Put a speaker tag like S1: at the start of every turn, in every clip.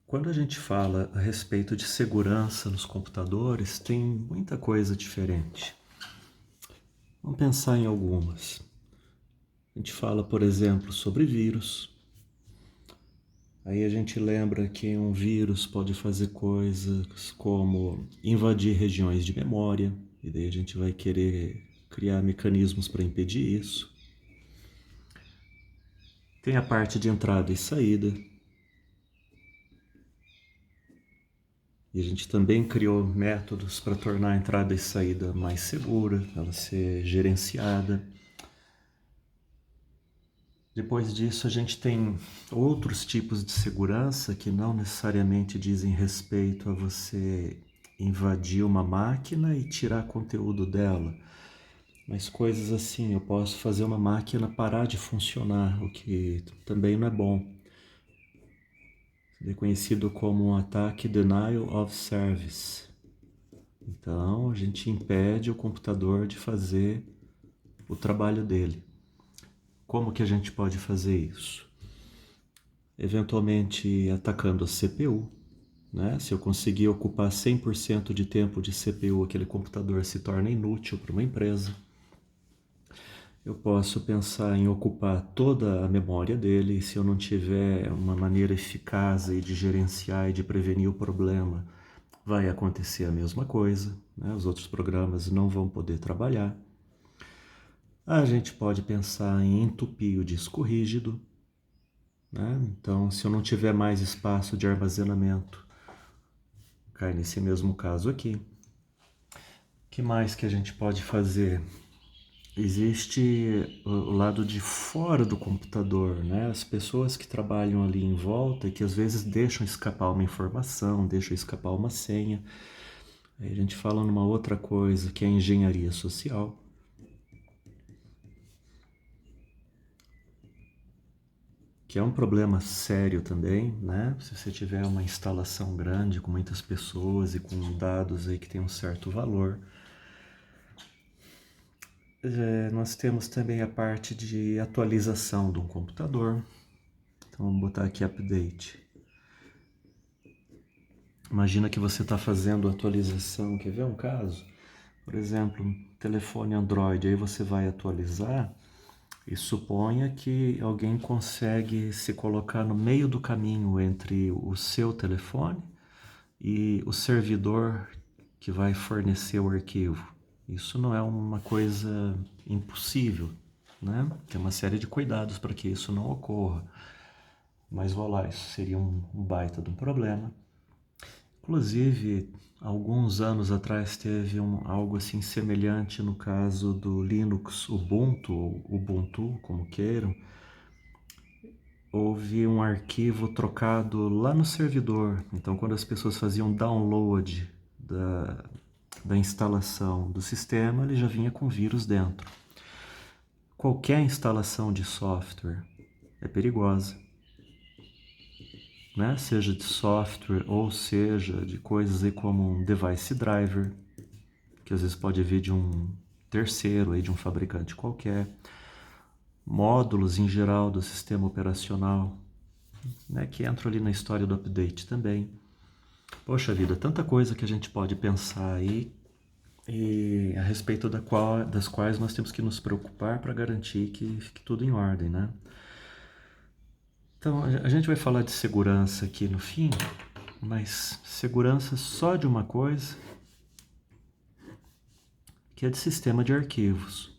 S1: Quando a gente fala a respeito de segurança nos computadores, tem muita coisa diferente. Vamos pensar em algumas. A gente fala, por exemplo, sobre vírus. Aí a gente lembra que um vírus pode fazer coisas como invadir regiões de memória, e daí a gente vai querer criar mecanismos para impedir isso. Tem a parte de entrada e saída. E a gente também criou métodos para tornar a entrada e saída mais segura, ela ser gerenciada. Depois disso, a gente tem outros tipos de segurança que não necessariamente dizem respeito a você invadir uma máquina e tirar conteúdo dela. Mas coisas assim, eu posso fazer uma máquina parar de funcionar, o que também não é bom. É conhecido como um ataque denial of service. Então, a gente impede o computador de fazer o trabalho dele. Como que a gente pode fazer isso? Eventualmente atacando a CPU, né? Se eu conseguir ocupar 100% de tempo de CPU, aquele computador se torna inútil para uma empresa. Eu posso pensar em ocupar toda a memória dele, e se eu não tiver uma maneira eficaz de gerenciar e de prevenir o problema, vai acontecer a mesma coisa, né? Os outros programas não vão poder trabalhar. A gente pode pensar em entupir o disco rígido, né? Então, se eu não tiver mais espaço de armazenamento, cai nesse mesmo caso aqui. O que mais que a gente pode fazer? Existe o lado de fora do computador, né? As pessoas que trabalham ali em volta e que às vezes deixam escapar uma informação, deixam escapar uma senha. Aí a gente fala numa outra coisa, que é a engenharia social. Que é um problema sério também, né? Se você tiver uma instalação grande com muitas pessoas e com dados aí que tem um certo valor. Nós temos também a parte de atualização do computador. Então vamos botar aqui update. Imagina que você está fazendo atualização, quer ver um caso? Por exemplo, um telefone Android, aí você vai atualizar e suponha que alguém consegue se colocar no meio do caminho entre o seu telefone e o servidor que vai fornecer o arquivo. Isso não é uma coisa impossível, né? Tem uma série de cuidados para que isso não ocorra. Mas vá lá, isso seria um baita de um problema. Inclusive, alguns anos atrás teve algo assim semelhante no caso do Linux Ubuntu, ou Ubuntu, como queiram. Houve um arquivo trocado lá no servidor. Então, quando as pessoas faziam download da instalação do sistema, ele já vinha com vírus dentro. Qualquer instalação de software é perigosa, né? Seja de software ou seja de coisas aí como um device driver, que às vezes pode vir de um terceiro, aí de um fabricante qualquer, módulos em geral do sistema operacional, né, que entram ali na história do update também. Poxa vida, tanta coisa que a gente pode pensar aí e a respeito das quais nós temos que nos preocupar para garantir que fique tudo em ordem, né? Então, a gente vai falar de segurança aqui no fim, mas segurança só de uma coisa, que é de sistema de arquivos.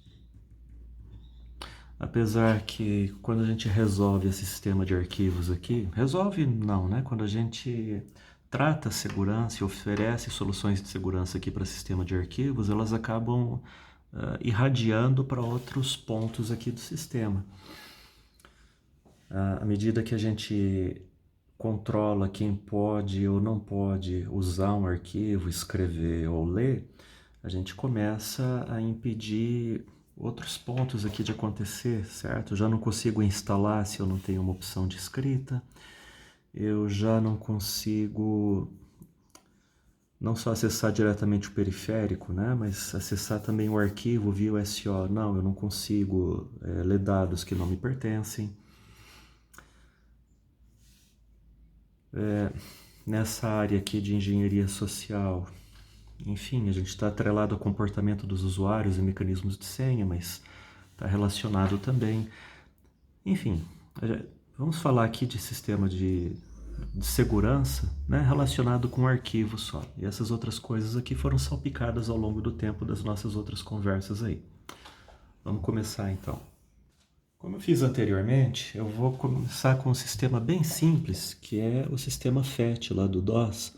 S1: Apesar que quando a gente resolve esse sistema de arquivos aqui, resolve não, né? Quando a gente trata a segurança e oferece soluções de segurança aqui para sistema de arquivos, elas acabam irradiando para outros pontos aqui do sistema. À medida que a gente controla quem pode ou não pode usar um arquivo, escrever ou ler, a gente começa a impedir outros pontos aqui de acontecer, certo? Eu já não consigo instalar se eu não tenho uma opção de escrita, eu já não consigo não só acessar diretamente o periférico, né, mas acessar também o arquivo via SO. Não, eu não consigo ler dados que não me pertencem. Nessa área aqui de engenharia social, enfim, a gente está atrelado ao comportamento dos usuários e mecanismos de senha, mas está relacionado também. Enfim, vamos falar aqui de sistema de segurança, né, relacionado com arquivo só. E essas outras coisas aqui foram salpicadas ao longo do tempo das nossas outras conversas aí. Vamos começar então. Como eu fiz anteriormente, eu vou começar com um sistema bem simples, que é o sistema FET lá do DOS,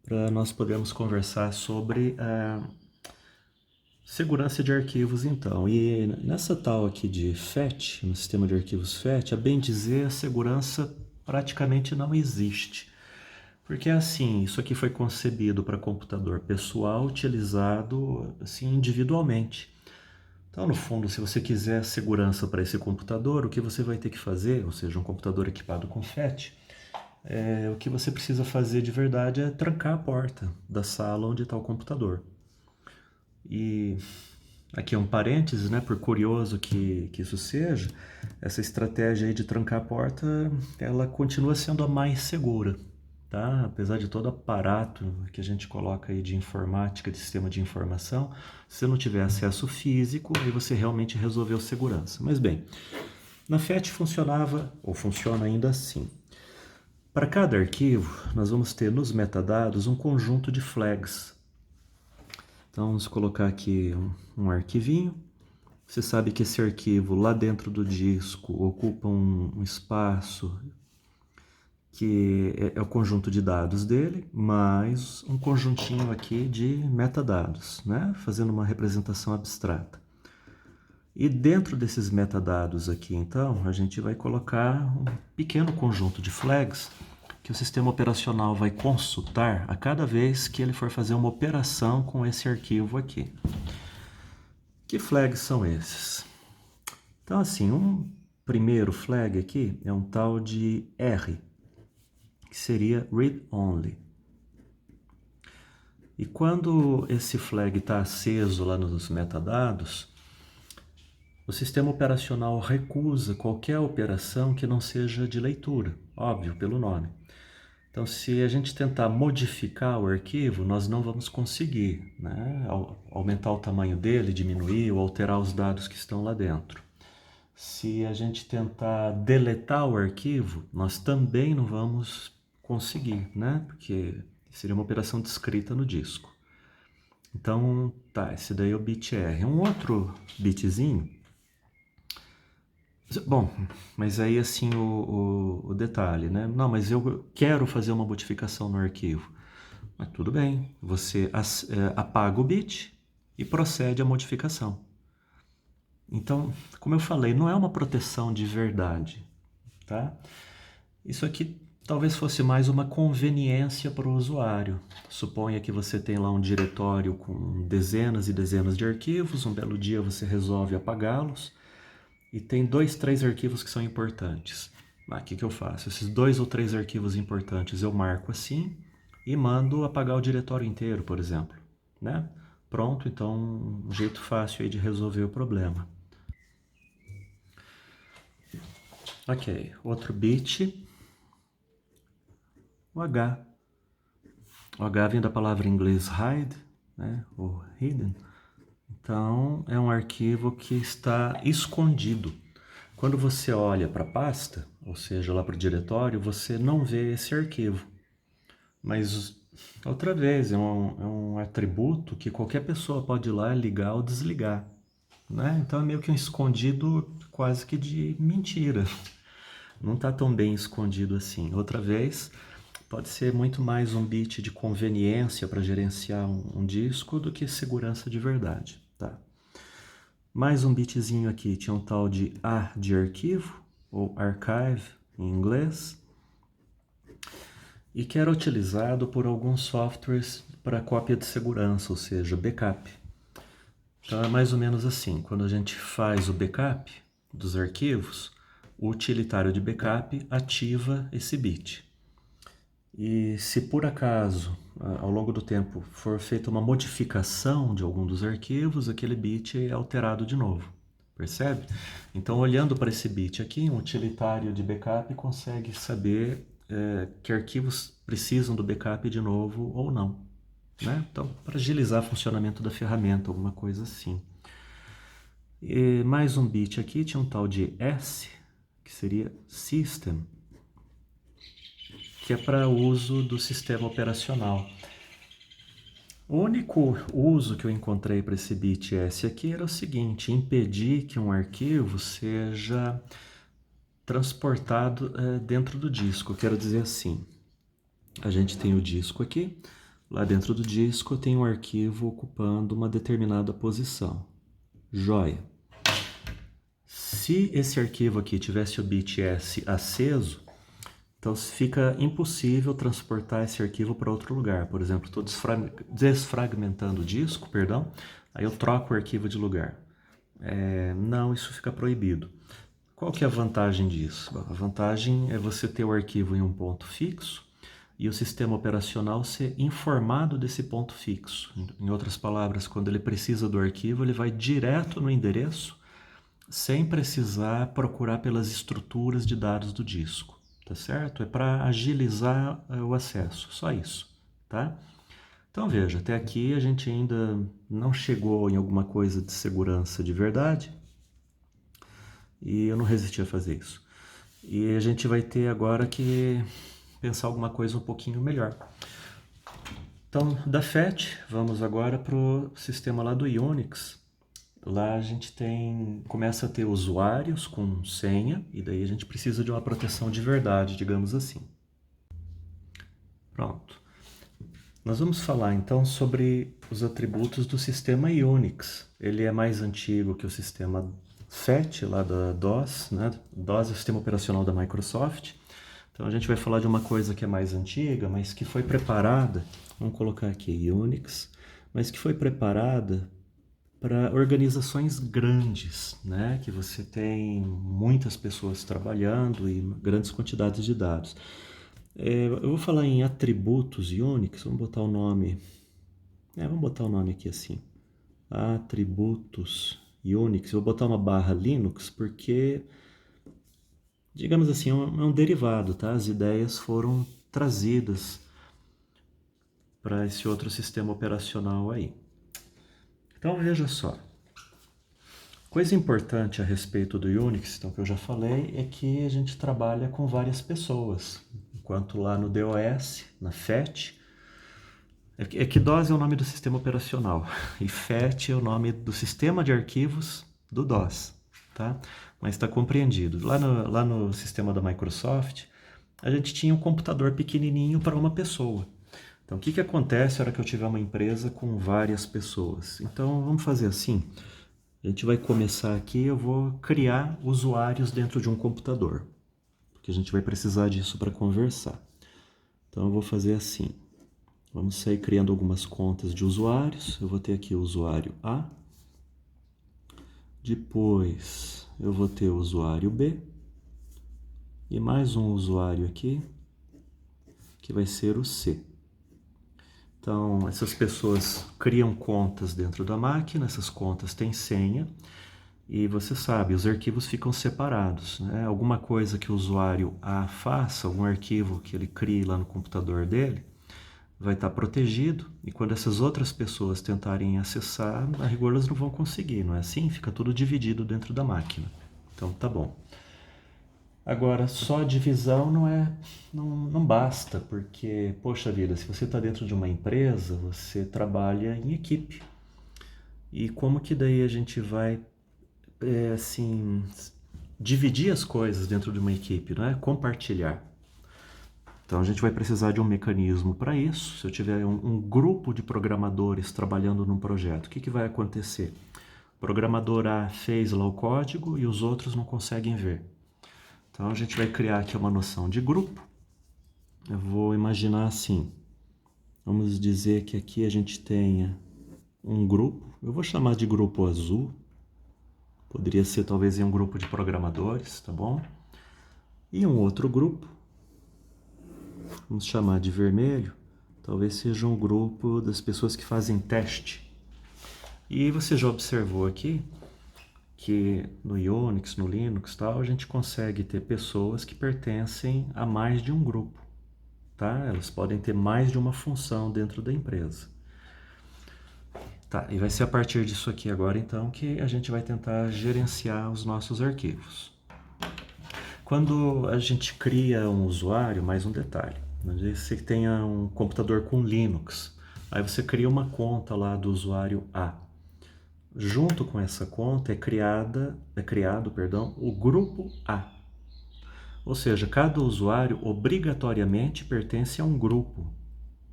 S1: para nós podermos conversar sobre a segurança de arquivos então. E nessa tal aqui de FET, no sistema de arquivos FET, a bem dizer, a segurança praticamente não existe. Porque assim, isso aqui foi concebido para computador pessoal, utilizado assim individualmente. Então, no fundo, se você quiser segurança para esse computador, o que você vai ter que fazer, ou seja, um computador equipado com FET, o que você precisa fazer de verdade é trancar a porta da sala onde está o computador. E aqui é um parênteses, né, por curioso que isso seja, essa estratégia aí de trancar a porta, ela continua sendo a mais segura, tá? Apesar de todo aparato que a gente coloca aí de informática, de sistema de informação, se você não tiver acesso físico, aí você realmente resolveu segurança. Mas bem, na FET funcionava, ou funciona ainda assim. Para cada arquivo, nós vamos ter nos metadados um conjunto de flags. Então vamos colocar aqui um arquivinho. Você sabe que esse arquivo lá dentro do disco ocupa um espaço que é o conjunto de dados dele, mais um conjuntinho aqui de metadados, né? Fazendo uma representação abstrata. E dentro desses metadados aqui, então, a gente vai colocar um pequeno conjunto de flags que o sistema operacional vai consultar a cada vez que ele for fazer uma operação com esse arquivo aqui. Que flags são esses? Então, assim, um primeiro flag aqui é um tal de R, que seria read only. E quando esse flag está aceso lá nos metadados, o sistema operacional recusa qualquer operação que não seja de leitura, óbvio, pelo nome. Então, se a gente tentar modificar o arquivo, nós não vamos conseguir, né? Aumentar o tamanho dele, diminuir ou alterar os dados que estão lá dentro. Se a gente tentar deletar o arquivo, nós também não vamos conseguir, né? Porque seria uma operação descrita no disco. Então, tá, esse daí é o bit R. Um outro bitzinho. Bom, mas aí assim o detalhe, né? Não, mas eu quero fazer uma modificação no arquivo. Mas tudo bem, você apaga o bit e procede à modificação. Então, como eu falei, não é uma proteção de verdade, tá? Isso aqui talvez fosse mais uma conveniência para o usuário. Suponha que você tem lá um diretório com dezenas e dezenas de arquivos, um belo dia você resolve apagá-los, e tem 2, 3 arquivos que são importantes. O que eu faço? Esses 2 ou 3 arquivos importantes eu marco assim e mando apagar o diretório inteiro, por exemplo, né? Pronto, então um jeito fácil aí de resolver o problema. Ok, outro bit, o H. O H vem da palavra em inglês hide, né? Ou hidden. Então, é um arquivo que está escondido. Quando você olha para a pasta, ou seja, lá para o diretório, você não vê esse arquivo. Mas, outra vez, é um atributo que qualquer pessoa pode ir lá ligar ou desligar, né? Então, é meio que um escondido quase que de mentira. Não está tão bem escondido assim. Outra vez, pode ser muito mais um bit de conveniência para gerenciar um disco do que segurança de verdade, tá? Mais um bitzinho aqui, tinha um tal de A de arquivo, ou archive em inglês, e que era utilizado por alguns softwares para cópia de segurança, ou seja, backup. Então é mais ou menos assim, quando a gente faz o backup dos arquivos, o utilitário de backup ativa esse bit. E se por acaso, ao longo do tempo, for feita uma modificação de algum dos arquivos, aquele bit é alterado de novo, percebe? Então, olhando para esse bit aqui, um utilitário de backup consegue saber que arquivos precisam do backup de novo ou não, né? Então, para agilizar o funcionamento da ferramenta, alguma coisa assim. E mais um bit aqui, tinha um tal de S, que seria System, que é para uso do sistema operacional. O único uso que eu encontrei para esse bit S aqui era o seguinte: impedir que um arquivo seja transportado dentro do disco. Eu quero dizer assim, a gente tem o disco aqui, lá dentro do disco tem um arquivo ocupando uma determinada posição. Joia. Se esse arquivo aqui tivesse o bit S aceso, então fica impossível transportar esse arquivo para outro lugar. Por exemplo, estou desfragmentando o disco, perdão, aí eu troco o arquivo de lugar. Não, isso fica proibido. Qual que é a vantagem disso? A vantagem é você ter o arquivo em um ponto fixo e o sistema operacional ser informado desse ponto fixo. Em outras palavras, quando ele precisa do arquivo, ele vai direto no endereço, sem precisar procurar pelas estruturas de dados do disco, tá certo? É para agilizar o acesso, só isso, tá? Então veja, até aqui a gente ainda não chegou em alguma coisa de segurança de verdade e eu não resisti a fazer isso. E a gente vai ter agora que pensar alguma coisa um pouquinho melhor. Então, da FAT, vamos agora para o sistema lá do Unix. Lá a gente começa a ter usuários com senha, e daí a gente precisa de uma proteção de verdade, digamos assim. Pronto. Nós vamos falar então sobre os atributos do sistema Unix. Ele é mais antigo que o sistema FAT, lá da DOS, né? DOS é o sistema operacional da Microsoft. Então a gente vai falar de uma coisa que é mais antiga, mas que foi preparada, vamos colocar aqui Unix, mas que foi preparada para organizações grandes, né? Que você tem muitas pessoas trabalhando e grandes quantidades de dados. Eu vou falar em atributos Unix, vamos botar o nome aqui assim, atributos Unix, eu vou botar uma barra Linux porque, digamos assim, é um derivado, tá? As ideias foram trazidas para esse outro sistema operacional aí. Então veja só, coisa importante a respeito do Unix, então, que eu já falei, é que a gente trabalha com várias pessoas, enquanto lá no DOS, na FAT, é que DOS é o nome do sistema operacional e FAT é o nome do sistema de arquivos do DOS, tá? Mas está compreendido. Lá no sistema da Microsoft, a gente tinha um computador pequenininho para uma pessoa. Então, o que acontece na hora que eu tiver uma empresa com várias pessoas? Então, vamos fazer assim. A gente vai começar aqui, eu vou criar usuários dentro de um computador, porque a gente vai precisar disso para conversar. Então, eu vou fazer assim. Vamos sair criando algumas contas de usuários. Eu vou ter aqui o usuário A. Depois, eu vou ter o usuário B. E mais um usuário aqui, que vai ser o C. Então, essas pessoas criam contas dentro da máquina, essas contas têm senha, e você sabe, os arquivos ficam separados, né? Alguma coisa que o usuário A faça, algum arquivo que ele crie lá no computador dele, vai estar protegido, e quando essas outras pessoas tentarem acessar, a rigor elas não vão conseguir, não é assim? Fica tudo dividido dentro da máquina. Então, tá bom. Agora, só a divisão não basta, porque, poxa vida, se você está dentro de uma empresa, você trabalha em equipe. E como que daí a gente vai, assim, dividir as coisas dentro de uma equipe, não é? Compartilhar. Então a gente vai precisar de um mecanismo para isso. Se eu tiver um grupo de programadores trabalhando num projeto, o que vai acontecer? O programador A fez lá o código e os outros não conseguem ver. Então a gente vai criar aqui uma noção de grupo. Eu vou imaginar assim. Vamos dizer que aqui a gente tenha um grupo. Eu vou chamar de grupo azul. Poderia ser talvez em um grupo de programadores, tá bom? E um outro grupo. Vamos chamar de vermelho. Talvez seja um grupo das pessoas que fazem teste. E você já observou aqui que no Unix, no Linux, tal, a gente consegue ter pessoas que pertencem a mais de um grupo, tá? Elas podem ter mais de uma função dentro da empresa. Tá, e vai ser a partir disso aqui agora, então, que a gente vai tentar gerenciar os nossos arquivos. Quando a gente cria um usuário, mais um detalhe, você tenha um computador com Linux, aí você cria uma conta lá do usuário A. Junto com essa conta é criado, o grupo A. Ou seja, cada usuário obrigatoriamente pertence a um grupo.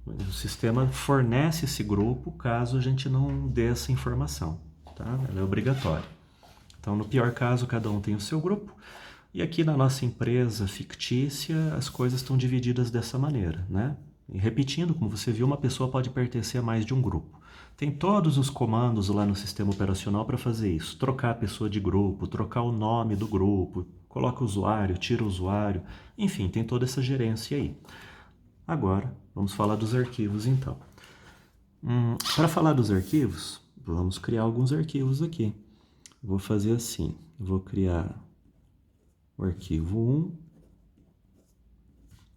S1: O sistema fornece esse grupo caso a gente não dê essa informação, tá? Ela é obrigatória. Então, no pior caso, cada um tem o seu grupo. E aqui na nossa empresa fictícia, as coisas estão divididas dessa maneira, né? E repetindo, como você viu, uma pessoa pode pertencer a mais de um grupo. Tem todos os comandos lá no sistema operacional para fazer isso. Trocar a pessoa de grupo, trocar o nome do grupo, coloca o usuário, tira o usuário. Enfim, tem toda essa gerência aí. Agora, vamos falar dos arquivos então. Para falar dos arquivos, vamos criar alguns arquivos aqui. Vou fazer assim, vou criar o arquivo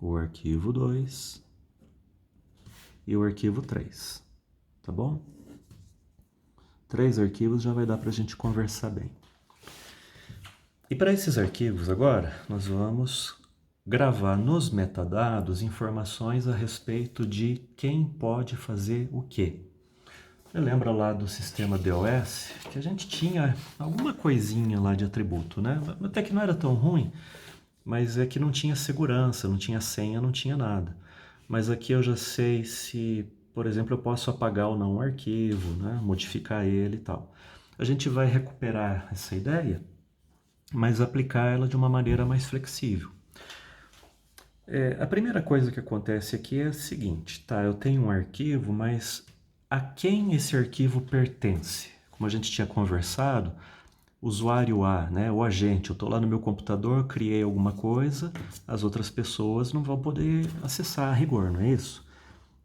S1: 1, o arquivo 2 e o arquivo 3, tá bom? 3 arquivos já vai dar para a gente conversar bem. E para esses arquivos agora, nós vamos gravar nos metadados informações a respeito de quem pode fazer o quê. Você lembra lá do sistema DOS que a gente tinha alguma coisinha lá de atributo, né? Até que não era tão ruim, mas é que não tinha segurança, não tinha senha, não tinha nada. Mas aqui eu já sei se, por exemplo, eu posso apagar ou não um arquivo, né? Modificar ele e tal. A gente vai recuperar essa ideia, mas aplicar ela de uma maneira mais flexível. A primeira coisa que acontece aqui é a seguinte, tá? Eu tenho um arquivo, mas a quem esse arquivo pertence? Como a gente tinha conversado, usuário A, né? O agente, eu estou lá no meu computador, criei alguma coisa, as outras pessoas não vão poder acessar a rigor, não é isso?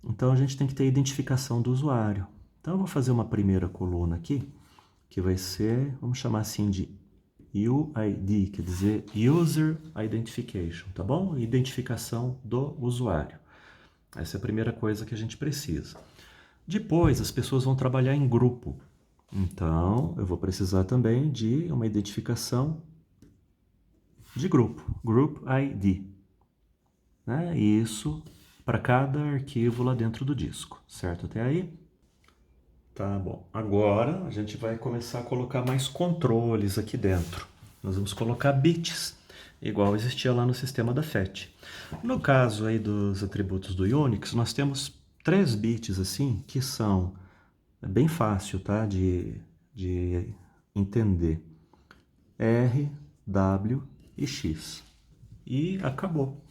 S1: Então a gente tem que ter a identificação do usuário. Então eu vou fazer uma primeira coluna aqui, que vai ser, vamos chamar assim de UID, quer dizer User Identification, tá bom? Identificação do usuário. Essa é a primeira coisa que a gente precisa. Depois, as pessoas vão trabalhar em grupo. Então, eu vou precisar também de uma identificação de grupo, Group ID. Né? Isso para cada arquivo lá dentro do disco, certo até aí? Tá bom. Agora a gente vai começar a colocar mais controles aqui dentro. Nós vamos colocar bits, igual existia lá no sistema da FET. No caso aí dos atributos do Unix, nós temos 3 bits assim, que são bem fácil, tá, de entender. R, W e X. E acabou.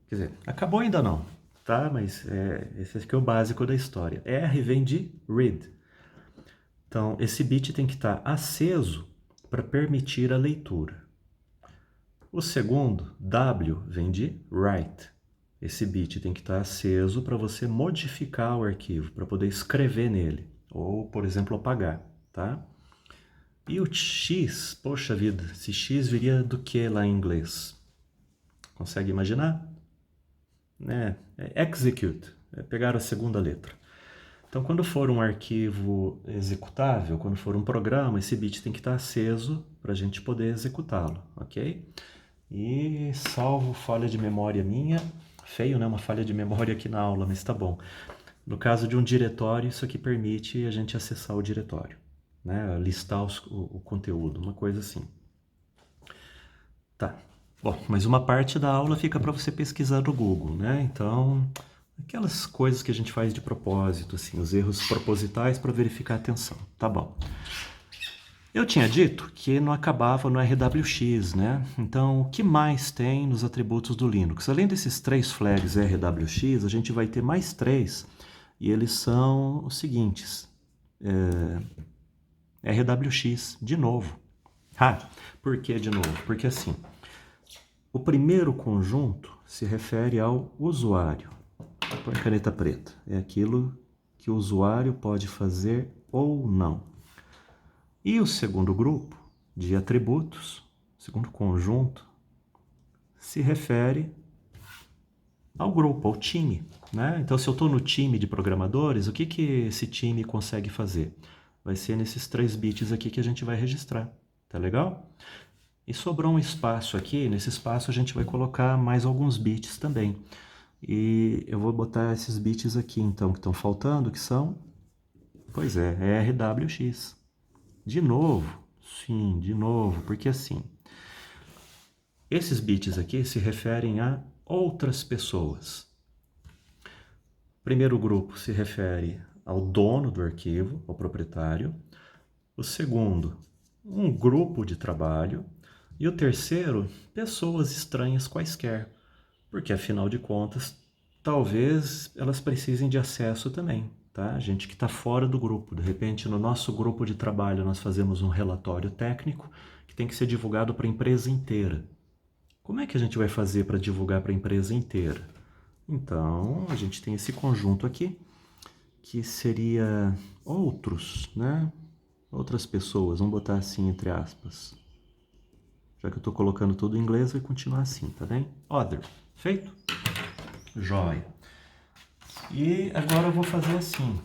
S1: Quer dizer, acabou ainda não, tá? Mas esse aqui é o básico da história. R vem de read. Então, esse bit tem que estar aceso para permitir a leitura. O segundo, W, vem de write. Esse bit tem que estar aceso para você modificar o arquivo, para poder escrever nele, ou, por exemplo, apagar, tá? E o X, poxa vida, esse X viria do que lá em inglês? Consegue imaginar? Execute, pegar a segunda letra. Então, quando for um arquivo executável, quando for um programa, esse bit tem que estar aceso para a gente poder executá-lo, ok? E salvo falha de memória minha, feio, né? Uma falha de memória aqui na aula, mas tá bom. No caso de um diretório, isso aqui permite a gente acessar o diretório, né? Listar o conteúdo, uma coisa assim. Tá. Bom, mas uma parte da aula fica para você pesquisar no Google, né? Então, aquelas coisas que a gente faz de propósito, assim, os erros propositais para verificar a atenção. Tá bom. Eu tinha dito que não acabava no RWX, né? Então, o que mais tem nos atributos do Linux? Além desses 3 flags RWX, a gente vai ter mais 3, e eles são os seguintes. RWX, de novo. Por que de novo? Porque assim, o primeiro conjunto se refere ao usuário. Põe caneta preta. É aquilo que o usuário pode fazer ou não. E o segundo grupo de atributos, segundo conjunto, se refere ao grupo, ao time, né? Então, se eu estou no time de programadores, o que esse time consegue fazer? Vai ser nesses 3 bits aqui que a gente vai registrar, tá legal? E sobrou um espaço aqui, nesse espaço a gente vai colocar mais alguns bits também. E eu vou botar esses bits aqui, então, que estão faltando, que são, pois é RWX. De novo, sim, de novo, porque assim, esses bits aqui se referem a outras pessoas. O primeiro grupo se refere ao dono do arquivo, ao proprietário. O segundo, um grupo de trabalho. E o terceiro, pessoas estranhas quaisquer, porque afinal de contas, talvez elas precisem de acesso também, tá? Gente que está fora do grupo. De repente, no nosso grupo de trabalho, nós fazemos um relatório técnico que tem que ser divulgado para a empresa inteira. Como é que a gente vai fazer para divulgar para a empresa inteira? Então, a gente tem esse conjunto aqui, que seria outros, né? Outras pessoas, vamos botar assim entre aspas. Já que eu estou colocando tudo em inglês, vai continuar assim, tá bem? Other. Feito? Joia. E agora eu vou fazer assim.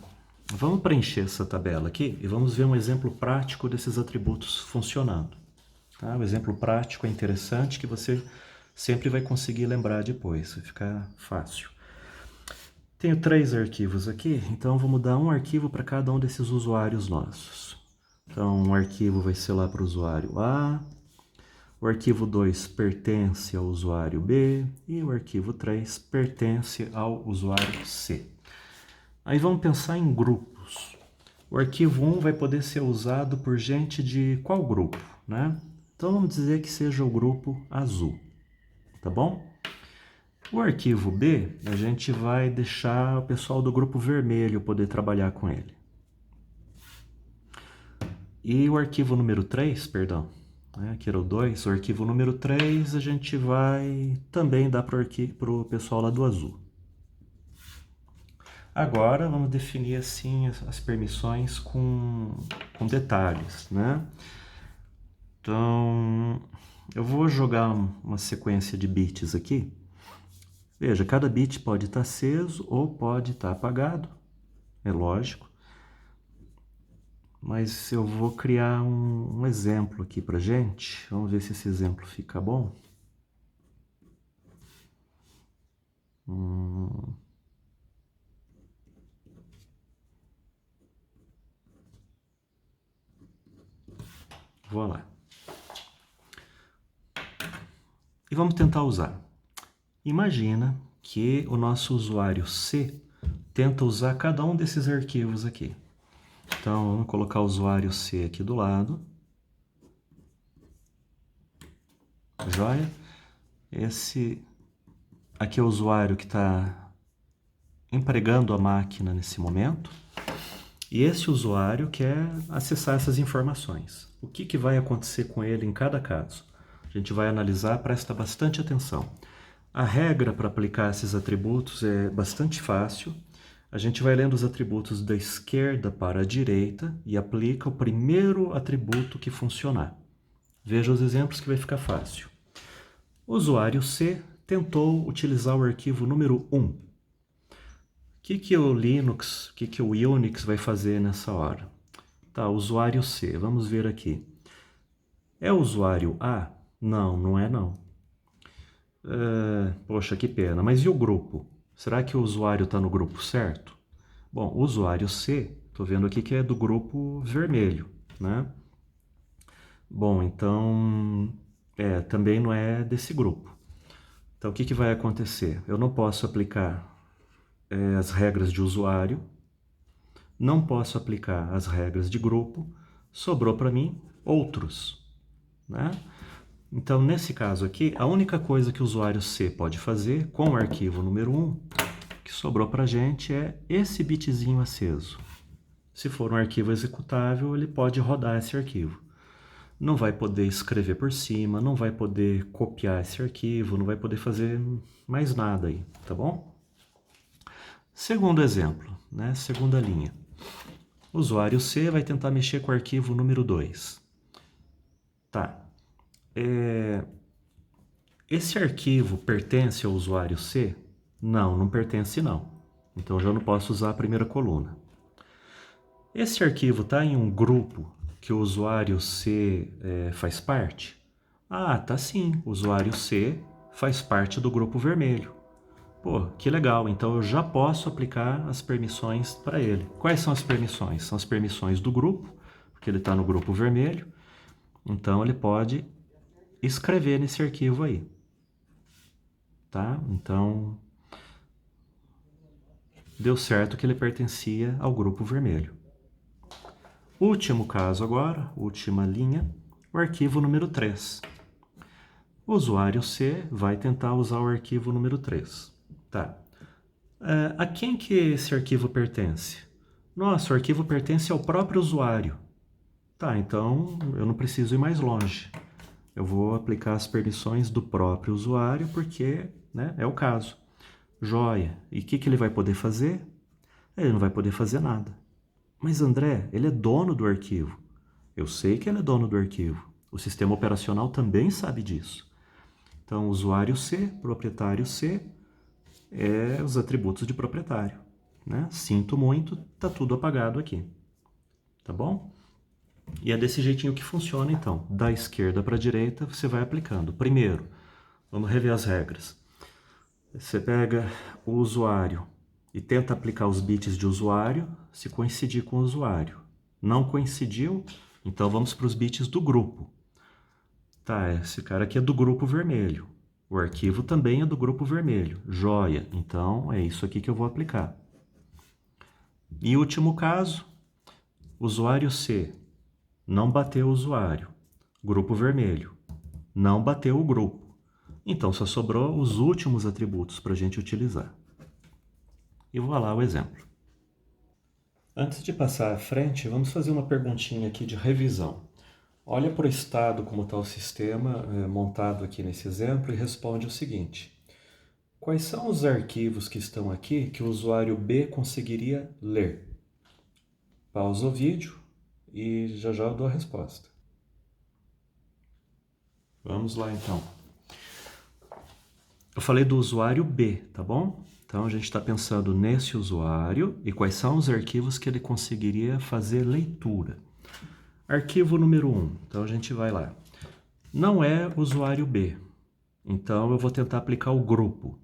S1: Vamos preencher essa tabela aqui e vamos ver um exemplo prático desses atributos funcionando. Tá? O exemplo prático é interessante que você sempre vai conseguir lembrar depois, vai ficar fácil. Tenho 3 arquivos aqui, então vou mudar um arquivo para cada um desses usuários nossos. Então, um arquivo vai ser lá para o usuário A, o arquivo 2 pertence ao usuário B e o arquivo 3 pertence ao usuário C. Aí vamos pensar em grupos. O arquivo 1 vai poder ser usado por gente de qual grupo, né? Então vamos dizer que seja o grupo azul, tá bom? O arquivo B, a gente vai deixar o pessoal do grupo vermelho poder trabalhar com ele. E o arquivo número 3, perdão, aqui era o 2, o arquivo número 3 a gente vai também dar para o pessoal lá do azul. Agora vamos definir assim as permissões com detalhes, né? Então, eu vou jogar uma sequência de bits aqui. Veja, cada bit pode estar aceso ou pode estar apagado, é lógico. Mas eu vou criar um exemplo aqui pra gente. Vamos ver se esse exemplo fica bom. Vou lá. E vamos tentar usar. Imagina que o nosso usuário C tenta usar cada um desses arquivos aqui. Então, vamos colocar o usuário C aqui do lado. Joia? Esse aqui é o usuário que está empregando a máquina nesse momento. E esse usuário quer acessar essas informações. O que vai acontecer com ele em cada caso? A gente vai analisar, presta bastante atenção. A regra para aplicar esses atributos é bastante fácil. A gente vai lendo os atributos da esquerda para a direita e aplica o primeiro atributo que funcionar. Veja os exemplos que vai ficar fácil. O usuário C tentou utilizar o arquivo número 1. O que o Linux, o que o Unix vai fazer nessa hora? Tá, usuário C, vamos ver aqui. É o usuário A? Não, não é não. Poxa, que pena. Mas e o grupo? Será que o usuário está no grupo certo? Bom, o usuário C, estou vendo aqui que é do grupo vermelho, né? Bom, então, também não é desse grupo. Então, o que vai acontecer? Eu não posso aplicar as regras de usuário, não posso aplicar as regras de grupo, sobrou para mim outros, né? Então, nesse caso aqui, a única coisa que o usuário C pode fazer com o arquivo número 1, que sobrou para a gente, é esse bitzinho aceso. Se for um arquivo executável, ele pode rodar esse arquivo. Não vai poder escrever por cima, não vai poder copiar esse arquivo, não vai poder fazer mais nada aí, tá bom? Segundo exemplo, né? Segunda linha. O usuário C vai tentar mexer com o arquivo número 2. Tá. Esse arquivo pertence ao usuário C? Não, não pertence não. Então já não posso usar a primeira coluna. Esse arquivo está em um grupo que o usuário C faz parte? Ah, tá sim. O usuário C faz parte do grupo vermelho. Pô, que legal. Então eu já posso aplicar as permissões para ele. Quais são as permissões? São as permissões do grupo, porque ele está no grupo vermelho. Então ele pode escrever nesse arquivo aí. Tá? Então deu certo que ele pertencia ao grupo vermelho. Último caso agora, última linha, o arquivo número 3. O usuário C vai tentar usar o arquivo número 3. Tá. A quem que esse arquivo pertence? Nossa, o arquivo pertence ao próprio usuário. Tá, então eu não preciso ir mais longe. Eu vou aplicar as permissões do próprio usuário porque, né, é o caso. Joia. E o que ele vai poder fazer? Ele não vai poder fazer nada. Mas André, ele é dono do arquivo. Eu sei que ele é dono do arquivo. O sistema operacional também sabe disso. Então, usuário C, proprietário C, os atributos de proprietário. Né? Sinto muito, tá tudo apagado aqui. Tá bom? E é desse jeitinho que funciona, então. Da esquerda para a direita, você vai aplicando. Primeiro, vamos rever as regras. Você pega o usuário e tenta aplicar os bits de usuário se coincidir com o usuário. Não coincidiu? Então vamos para os bits do grupo. Tá, esse cara aqui é do grupo vermelho. O arquivo também é do grupo vermelho. Joia. Então é isso aqui que eu vou aplicar. E último caso, usuário C. Não bateu o usuário. Grupo vermelho. Não bateu o grupo. Então só sobrou os últimos atributos para a gente utilizar. E vou lá o exemplo. Antes de passar à frente, vamos fazer uma perguntinha aqui de revisão. Olha para o estado como está o sistema montado aqui nesse exemplo e responde o seguinte. Quais são os arquivos que estão aqui que o usuário B conseguiria ler? Pausa o vídeo e já eu dou a resposta. Vamos lá então. Eu falei do usuário B, tá bom? Então a gente está pensando nesse usuário e quais são os arquivos que ele conseguiria fazer leitura. Arquivo número 1, então a gente vai lá. Não é usuário B, então eu vou tentar aplicar o grupo.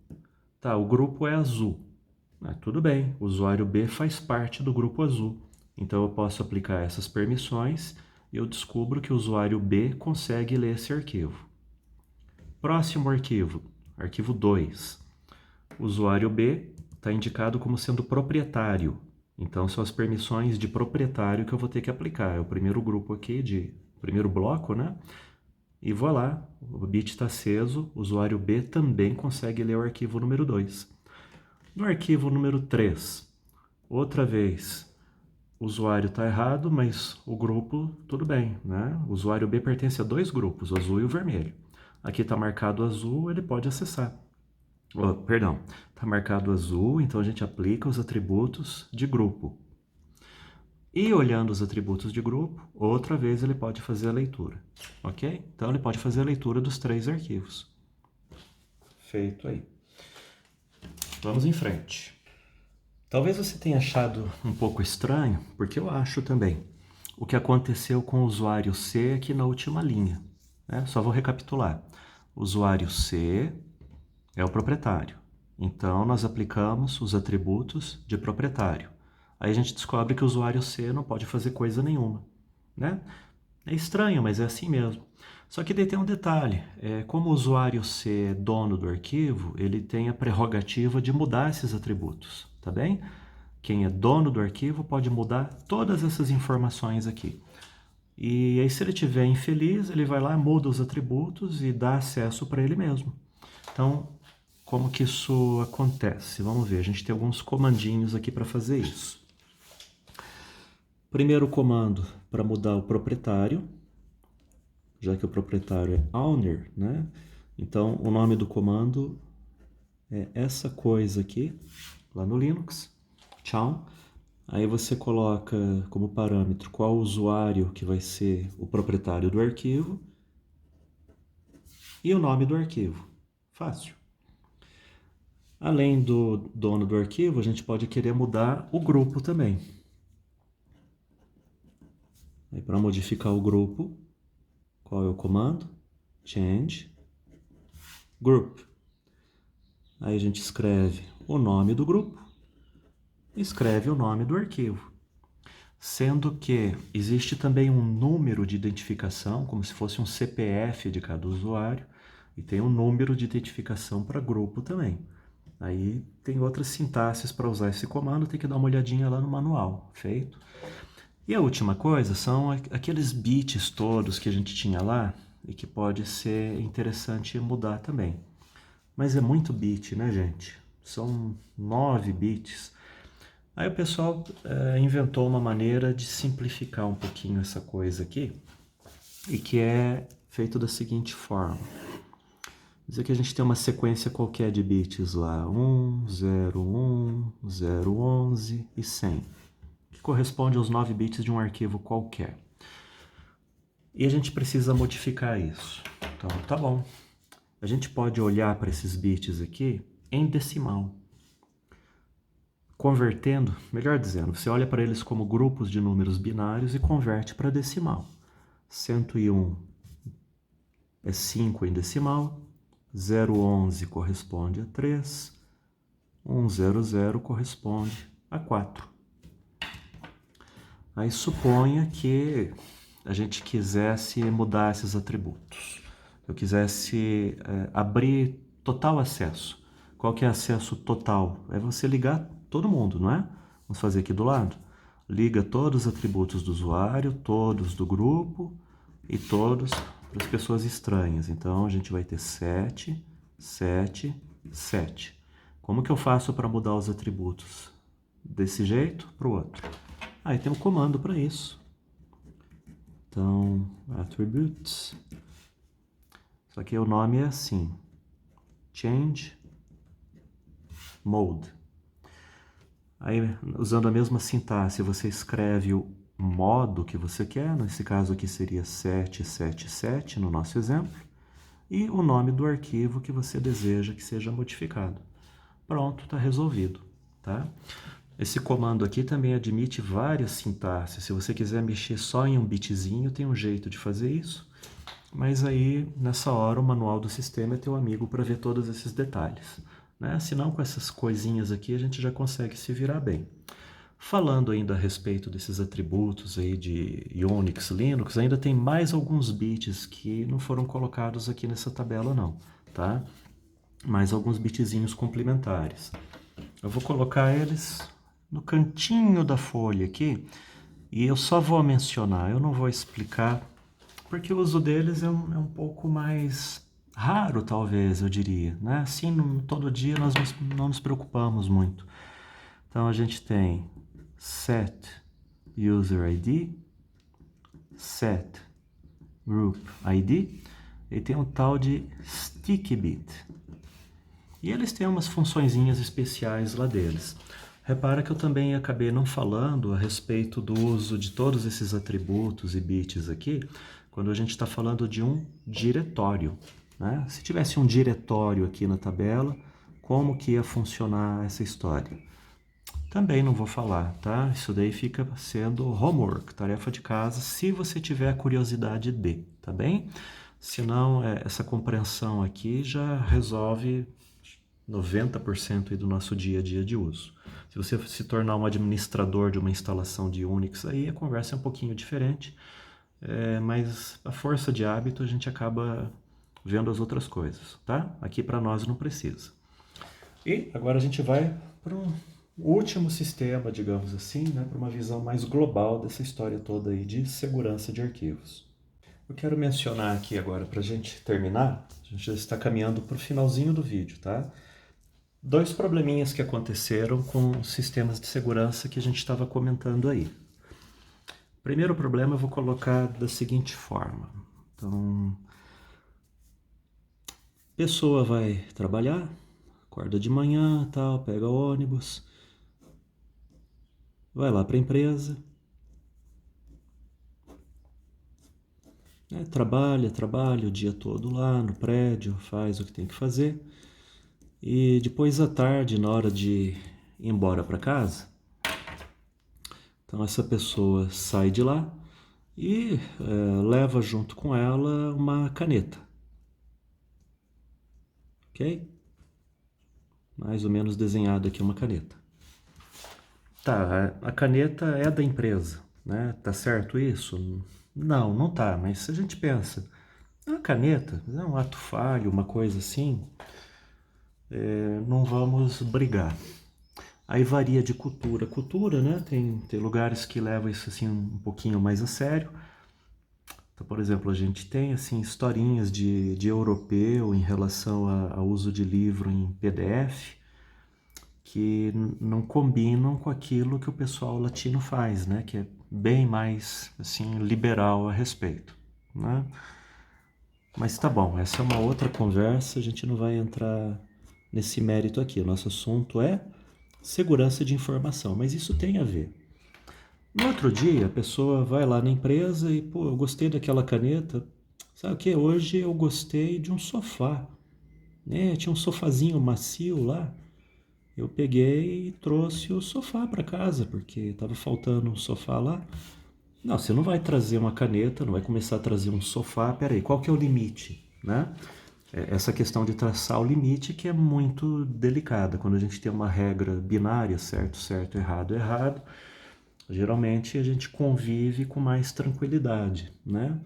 S1: Tá, o grupo é azul. Tudo bem, o usuário B faz parte do grupo azul. Então eu posso aplicar essas permissões e eu descubro que o usuário B consegue ler esse arquivo. Próximo arquivo, arquivo 2. O usuário B está indicado como sendo proprietário. Então são as permissões de proprietário que eu vou ter que aplicar. É o primeiro grupo aqui, primeiro bloco, né? E vou lá, o bit está aceso, o usuário B também consegue ler o arquivo número 2. No arquivo número 3, outra vez, o usuário está errado, mas o grupo, tudo bem, né? O usuário B pertence a dois grupos, o azul e o vermelho. Aqui está marcado azul, ele pode acessar. Está marcado azul, então a gente aplica os atributos de grupo. E olhando os atributos de grupo, outra vez ele pode fazer a leitura, ok? Então ele pode fazer a leitura dos 3 arquivos. Feito aí. Vamos em frente. Talvez você tenha achado um pouco estranho, porque eu acho também, o que aconteceu com o usuário C aqui na última linha. Né? Só vou recapitular. O usuário C é o proprietário. Então, nós aplicamos os atributos de proprietário. Aí a gente descobre que o usuário C não pode fazer coisa nenhuma. Né? É estranho, mas é assim mesmo. Só que daí tem um detalhe. Como o usuário C é dono do arquivo, ele tem a prerrogativa de mudar esses atributos. Tá bem? Quem é dono do arquivo pode mudar todas essas informações aqui. E aí, se ele estiver infeliz, ele vai lá, muda os atributos e dá acesso para ele mesmo. Então, como que isso acontece? Vamos ver, a gente tem alguns comandinhos aqui para fazer isso. Primeiro comando para mudar o proprietário, já que o proprietário é owner, né? Então, o nome do comando é essa coisa aqui, lá no Linux, tchau. Aí você coloca como parâmetro qual usuário que vai ser o proprietário do arquivo e o nome do arquivo. Fácil. Além do dono do arquivo, a gente pode querer mudar o grupo também. Aí para modificar o grupo, qual é o comando? Change Group. Aí a gente escreve o nome do grupo, escreve o nome do arquivo. Sendo que existe também um número de identificação, como se fosse um CPF de cada usuário, e tem um número de identificação para grupo também. Aí tem outras sintaxes para usar esse comando, tem que dar uma olhadinha lá no manual, feito? E a última coisa são aqueles bits todos que a gente tinha lá e que pode ser interessante mudar também. Mas é muito bit, né, gente? São 9 bits. Aí o pessoal inventou uma maneira de simplificar um pouquinho essa coisa aqui, e que é feito da seguinte forma. Dizer que a gente tem uma sequência qualquer de bits lá, 1, 0, 1, 0, 11 e 100, que corresponde aos 9 bits de um arquivo qualquer. E a gente precisa modificar isso. Então, tá bom. A gente pode olhar para esses bits aqui em decimal. Convertendo, melhor dizendo, você olha para eles como grupos de números binários e converte para decimal. 101 é 5 em decimal, 011 corresponde a 3, 100 corresponde a 4. Aí suponha que a gente quisesse mudar esses atributos. Eu quisesse abrir total acesso. Qual que é acesso total? É você ligar todo mundo, não é? Vamos fazer aqui do lado. Liga todos os atributos do usuário, todos do grupo e todos para as pessoas estranhas. Então a gente vai ter 7, 7, 7. Como que eu faço para mudar os atributos? Desse jeito para o outro. Aí tem um comando para isso. Então, attributes. Só que o nome é assim: change mode. Aí, usando a mesma sintaxe, você escreve o modo que você quer, nesse caso aqui seria 777 no nosso exemplo, e o nome do arquivo que você deseja que seja modificado. Pronto, está resolvido, tá? Esse comando aqui também admite várias sintaxes. Se você quiser mexer só em um bitzinho, tem um jeito de fazer isso, mas aí, nessa hora, o manual do sistema é teu amigo para ver todos esses detalhes. Né? Se não, com essas coisinhas aqui, a gente já consegue se virar bem. Falando ainda a respeito desses atributos aí de Unix, Linux, ainda tem mais alguns bits que não foram colocados aqui nessa tabela não, tá? Mais alguns bitzinhos complementares. Eu vou colocar eles no cantinho da folha aqui e eu só vou mencionar, eu não vou explicar, porque o uso deles é um pouco mais raro, talvez, eu diria, né? Assim, todo dia nós não nos preocupamos muito. Então a gente tem set user ID, set group ID, e tem um tal de sticky bit. E eles têm umas funçõezinhas especiais lá deles. Repara que eu também acabei não falando a respeito do uso de todos esses atributos e bits aqui, quando a gente está falando de um diretório. Né? Se tivesse um diretório aqui na tabela, como que ia funcionar essa história? Também não vou falar, tá? Isso daí fica sendo homework, tarefa de casa, se você tiver curiosidade de, tá bem? Senão, essa compreensão aqui já resolve 90% do nosso dia a dia de uso. Se você se tornar um administrador de uma instalação de Unix, aí a conversa é um pouquinho diferente, mas a força de hábito a gente acaba vendo as outras coisas, tá? Aqui para nós não precisa. E agora a gente vai para um último sistema, digamos assim, né, para uma visão mais global dessa história toda aí de segurança de arquivos. Eu quero mencionar aqui agora, para a gente terminar, a gente já está caminhando para o finalzinho do vídeo, tá? 2 probleminhas que aconteceram com sistemas de segurança que a gente estava comentando aí. Primeiro problema eu vou colocar da seguinte forma. Então, pessoa vai trabalhar, acorda de manhã, tal, pega o ônibus, vai lá para a empresa, né, trabalha o dia todo lá no prédio, faz o que tem que fazer. E depois à tarde, na hora de ir embora para casa, então essa pessoa sai de lá e leva junto com ela uma caneta, ok? Mais ou menos desenhada aqui uma caneta. Tá, a caneta é da empresa, né? Tá certo isso? Não, não tá, mas se a gente pensa, a caneta é um ato falho, uma coisa assim, não vamos brigar. Aí varia de cultura a cultura, né? Tem lugares que levam isso assim um pouquinho mais a sério. Então, por exemplo, a gente tem assim historinhas de europeu em relação ao uso de livro em PDF que não combinam com aquilo que o pessoal latino faz, né? Que é bem mais assim liberal a respeito, né? Mas tá bom, essa é uma outra conversa, a gente não vai entrar nesse mérito aqui. O nosso assunto é segurança de informação, mas isso tem a ver. No outro dia, a pessoa vai lá na empresa e, pô, eu gostei daquela caneta. Sabe o que? Hoje eu gostei de um sofá, né? Tinha um sofazinho macio lá. Eu peguei e trouxe o sofá para casa, porque estava faltando um sofá lá. Não, você não vai trazer uma caneta, não vai começar a trazer um sofá. Peraí, qual que é o limite, né? Essa questão de traçar o limite que é muito delicada. Quando a gente tem uma regra binária, certo, certo, errado, errado, geralmente a gente convive com mais tranquilidade, né?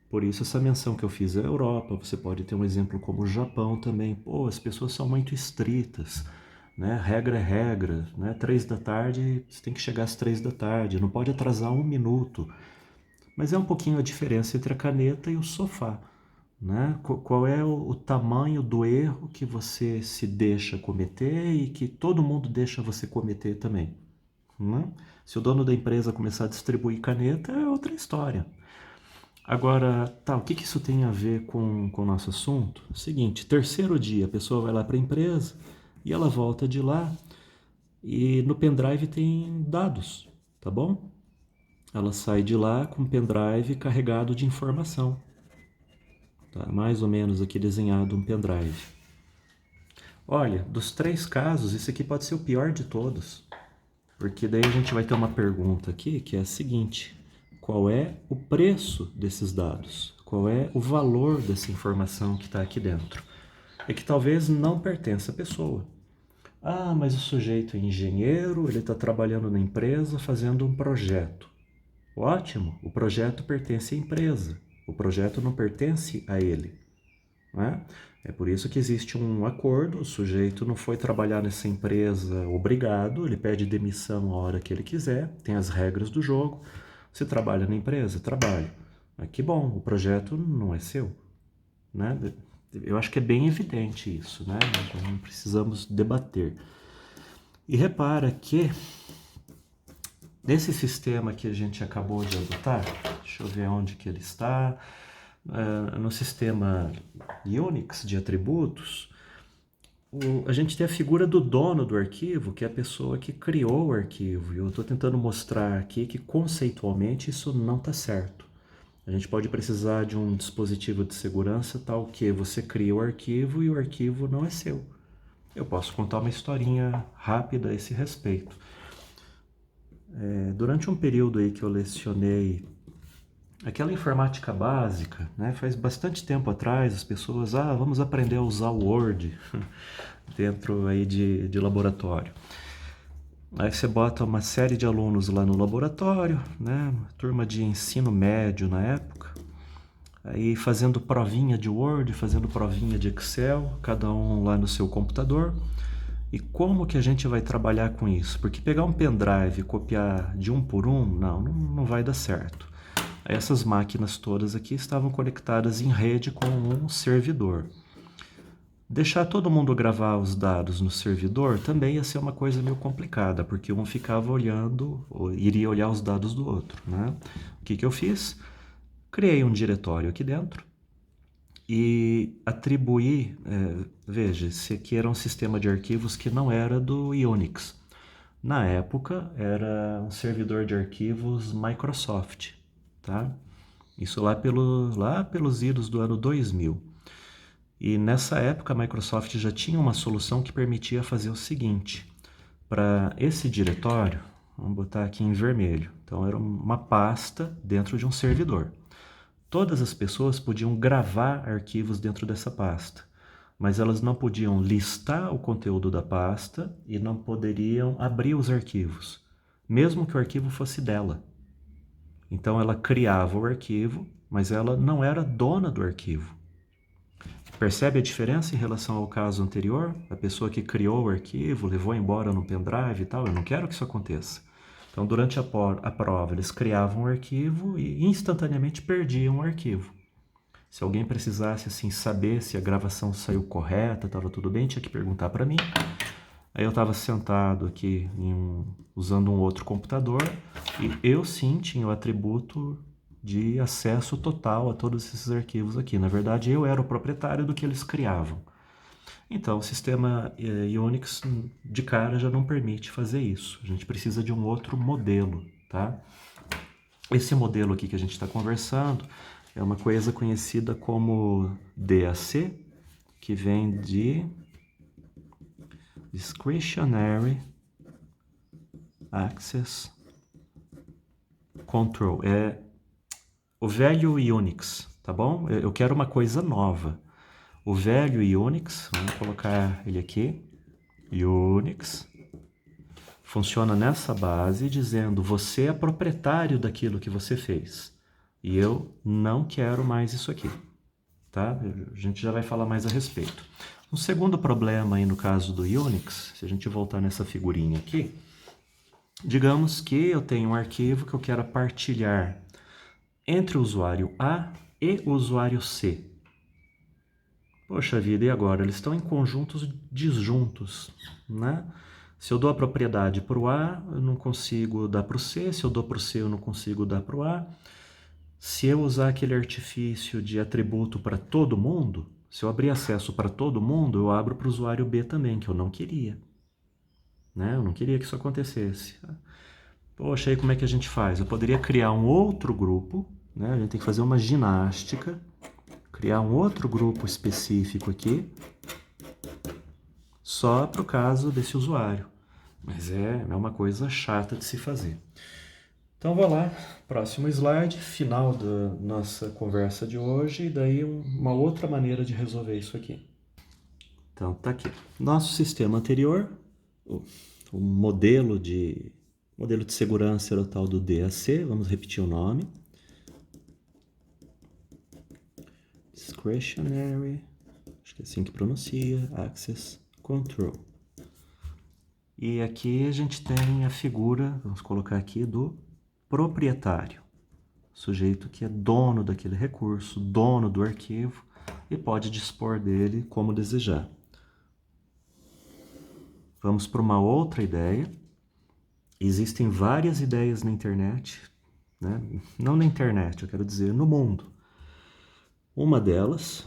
S1: Por isso essa menção que eu fiz à Europa, você pode ter um exemplo como o Japão também. Pô, as pessoas são muito estritas, né? Regra é regra, né? 3 da tarde, você tem que chegar às 3 da tarde, não pode atrasar um minuto. Mas é um pouquinho a diferença entre a caneta e o sofá, né? Qual é o tamanho do erro que você se deixa cometer e que todo mundo deixa você cometer também, né? Se o dono da empresa começar a distribuir caneta, é outra história. Agora, tá, o que isso tem a ver com o nosso assunto? Seguinte, terceiro dia, a pessoa vai lá para a empresa e ela volta de lá e no pendrive tem dados, tá bom? Ela sai de lá com o pendrive carregado de informação, tá? Mais ou menos aqui desenhado um pendrive. Olha, dos 3 casos, esse aqui pode ser o pior de todos. Porque daí a gente vai ter uma pergunta aqui que é a seguinte: qual é o preço desses dados? Qual é o valor dessa informação que está aqui dentro? É que talvez não pertença à pessoa. Ah, mas o sujeito é engenheiro, ele está trabalhando na empresa fazendo um projeto. Ótimo, o projeto pertence à empresa, o projeto não pertence a ele, né? É por isso que existe um acordo, o sujeito não foi trabalhar nessa empresa obrigado, ele pede demissão a hora que ele quiser, tem as regras do jogo. Você trabalha na empresa? Trabalho. Mas que bom, o projeto não é seu, né? Eu acho que é bem evidente isso, né? Nós não precisamos debater. E repara que nesse sistema que a gente acabou de adotar, deixa eu ver onde que ele está, no sistema Unix de atributos, a gente tem a figura do dono do arquivo, que é a pessoa que criou o arquivo. E eu estou tentando mostrar aqui que conceitualmente isso não está certo. A gente pode precisar de um dispositivo de segurança tal que você cria o arquivo e o arquivo não é seu. Eu posso contar uma historinha rápida a esse respeito. Durante um período aí que eu lecionei aquela informática básica, né? Faz bastante tempo atrás, as pessoas, vamos aprender a usar o Word dentro aí de laboratório. Aí você bota uma série de alunos lá no laboratório, né? Uma turma de ensino médio na época, aí fazendo provinha de Word, fazendo provinha de Excel, cada um lá no seu computador. E como que a gente vai trabalhar com isso? Porque pegar um pendrive e copiar de um por um, não vai dar certo. Essas máquinas todas aqui estavam conectadas em rede com um servidor. Deixar todo mundo gravar os dados no servidor também ia ser uma coisa meio complicada, porque um ficava olhando, ou iria olhar os dados do outro, né? O que eu fiz? Criei um diretório aqui dentro e atribuí, veja, esse aqui era um sistema de arquivos que não era do Unix. Na época, era um servidor de arquivos Microsoft, tá? Isso lá pelos idos do ano 2000. E nessa época, a Microsoft já tinha uma solução que permitia fazer o seguinte: para esse diretório, vamos botar aqui em vermelho, então era uma pasta dentro de um servidor. Todas as pessoas podiam gravar arquivos dentro dessa pasta, mas elas não podiam listar o conteúdo da pasta e não poderiam abrir os arquivos, mesmo que o arquivo fosse dela. Então ela criava o arquivo, mas ela não era dona do arquivo. Percebe a diferença em relação ao caso anterior? A pessoa que criou o arquivo, levou embora no pendrive e tal. Eu não quero que isso aconteça. Então, durante a prova, eles criavam o arquivo e instantaneamente perdiam o arquivo. Se alguém precisasse assim saber se a gravação saiu correta, estava tudo bem, tinha que perguntar para mim. Aí eu estava sentado aqui usando um outro computador e eu sim tinha o atributo de acesso total a todos esses arquivos aqui. Na verdade, eu era o proprietário do que eles criavam. Então, o sistema Unix de cara já não permite fazer isso. A gente precisa de um outro modelo, tá? Esse modelo aqui que a gente está conversando é uma coisa conhecida como DAC, que vem de Discretionary Access Control. É o velho Unix, tá bom? Eu quero uma coisa nova. O velho Unix, vamos colocar ele aqui, Unix, funciona nessa base dizendo: você é proprietário daquilo que você fez e eu não quero mais isso aqui, tá? A gente já vai falar mais a respeito. Um segundo problema aí no caso do Unix, se a gente voltar nessa figurinha aqui, digamos que eu tenho um arquivo que eu quero partilhar entre o usuário A e o usuário C. Poxa vida, e agora? Eles estão em conjuntos disjuntos, né? Se eu dou a propriedade para o A, eu não consigo dar para o C. Se eu dou para o C, eu não consigo dar para o A. Se eu usar aquele artifício de atributo para todo mundo, se eu abrir acesso para todo mundo, eu abro para o usuário B também, que eu não queria, né? Eu não queria que isso acontecesse. Poxa, aí como é que a gente faz? Eu poderia criar um outro grupo, né? A gente tem que fazer uma ginástica, criar um outro grupo específico aqui, só para o caso desse usuário. Mas é uma coisa chata de se fazer. Então vou lá, próximo slide, final da nossa conversa de hoje, e daí uma outra maneira de resolver isso aqui. Então tá aqui. Nosso sistema anterior, o modelo de segurança era o tal do DAC, vamos repetir o nome. Discretionary, acho que é assim que pronuncia, Access Control. E aqui a gente tem a figura, vamos colocar aqui, do proprietário. Sujeito que é dono daquele recurso, dono do arquivo e pode dispor dele como desejar. Vamos para uma outra ideia. Existem várias ideias na internet, né? Não na internet, eu quero dizer no mundo. Uma delas,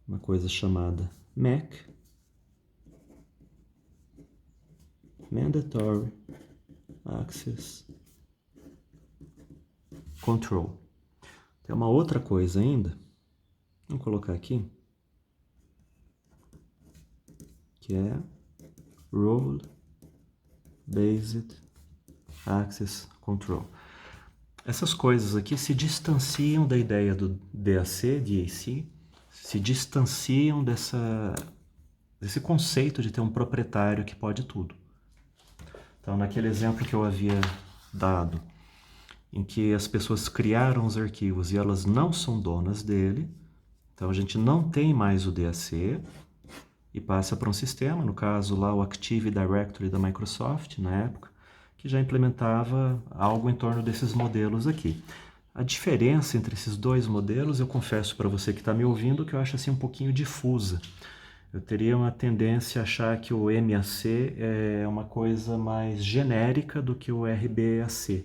S1: uma coisa chamada MAC, Mandatory Access Control. Tem uma outra coisa ainda, vamos colocar aqui, que é Role Based Access Control. Essas coisas aqui se distanciam da ideia do DAC, se distanciam desse conceito de ter um proprietário que pode tudo. Então, naquele exemplo que eu havia dado, em que as pessoas criaram os arquivos e elas não são donas dele, então a gente não tem mais o DAC e passa para um sistema, no caso lá o Active Directory da Microsoft, na época, que já implementava algo em torno desses modelos aqui. A diferença entre esses dois modelos, eu confesso para você que está me ouvindo, que eu acho assim um pouquinho difusa. Eu teria uma tendência a achar que o MAC é uma coisa mais genérica do que o RBAC.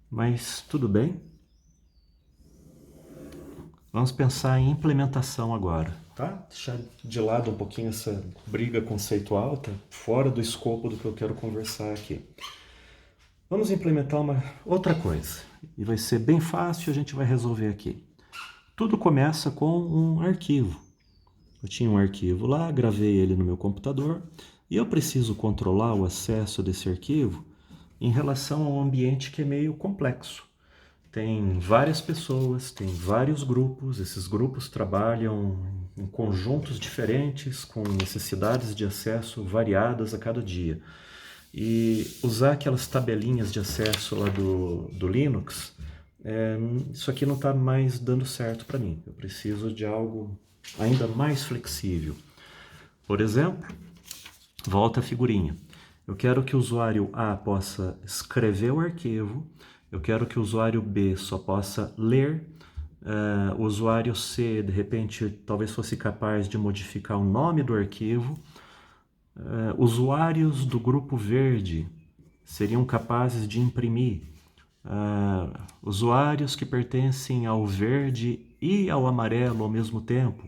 S1: Mas tudo bem. Vamos pensar em implementação agora. tá? Deixar de lado um pouquinho essa briga conceitual, tá fora do escopo do que eu quero conversar aqui. Vamos implementar uma outra coisa, e vai ser bem fácil, a gente vai resolver aqui. Tudo começa com um arquivo. Eu tinha um arquivo lá, gravei ele no meu computador, e eu preciso controlar o acesso desse arquivo em relação ao ambiente que é meio complexo. Tem várias pessoas, tem vários grupos, esses grupos trabalham em conjuntos diferentes, com necessidades de acesso variadas a cada dia. E usar aquelas tabelinhas de acesso lá do Linux, isso aqui não está mais dando certo para mim. Eu preciso de algo ainda mais flexível. Por exemplo, volta a figurinha. Eu quero que o usuário A possa escrever o arquivo, eu quero que o usuário B só possa ler, o usuário C, de repente, talvez fosse capaz de modificar o nome do arquivo. Usuários do grupo verde seriam capazes de imprimir. Usuários que pertencem ao verde e ao amarelo ao mesmo tempo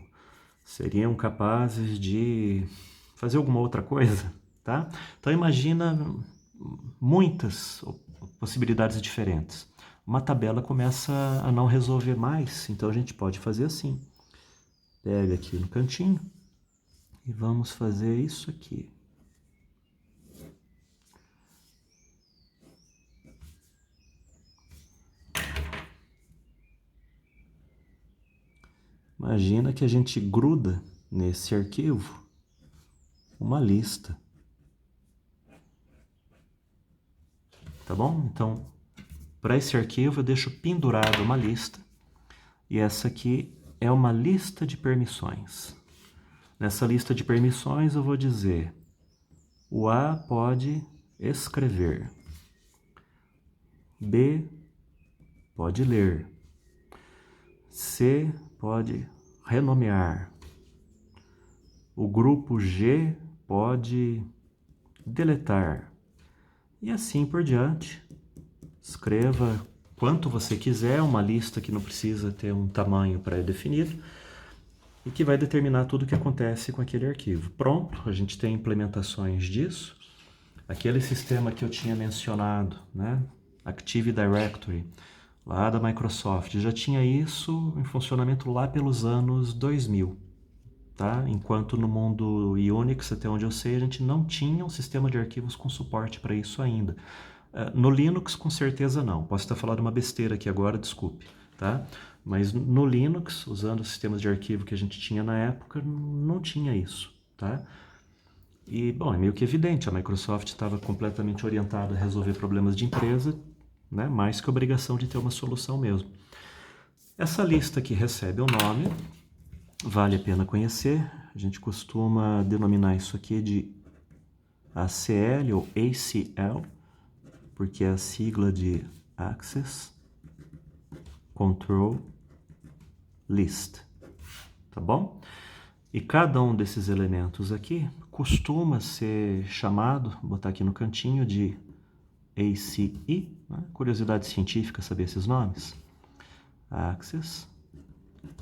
S1: seriam capazes de fazer alguma outra coisa, tá? Então imagina muitas possibilidades diferentes. Uma tabela começa a não resolver mais, então a gente pode fazer assim. Pega aqui no cantinho e vamos fazer isso aqui. Imagina que a gente gruda nesse arquivo uma lista. Tá bom? Então, para esse arquivo eu deixo pendurado uma lista. E essa aqui é uma lista de permissões. Nessa lista de permissões eu vou dizer: o A pode escrever, B pode ler, C pode renomear, o grupo G pode deletar, e assim por diante. Escreva quanto você quiser, uma lista que não precisa ter um tamanho pré-definido e que vai determinar tudo o que acontece com aquele arquivo. Pronto, a gente tem implementações disso. Aquele sistema que eu tinha mencionado, né? Active Directory, lá da Microsoft, já tinha isso em funcionamento lá pelos anos 2000. Tá? Enquanto no mundo Unix, até onde eu sei, a gente não tinha um sistema de arquivos com suporte para isso ainda. No Linux, com certeza não. Posso estar falando uma besteira aqui agora, desculpe. Tá? Mas no Linux, usando os sistemas de arquivo que a gente tinha na época, não tinha isso. Tá? E, bom, é meio que evidente, a Microsoft estava completamente orientada a resolver problemas de empresa, né? Mais que obrigação de ter uma solução mesmo. Essa lista aqui recebe o nome, vale a pena conhecer. A gente costuma denominar isso aqui de ACL ou ACL, porque é a sigla de Access Control List, tá bom? E cada um desses elementos aqui costuma ser chamado, vou botar aqui no cantinho, de ACE, né? Curiosidade científica saber esses nomes. Access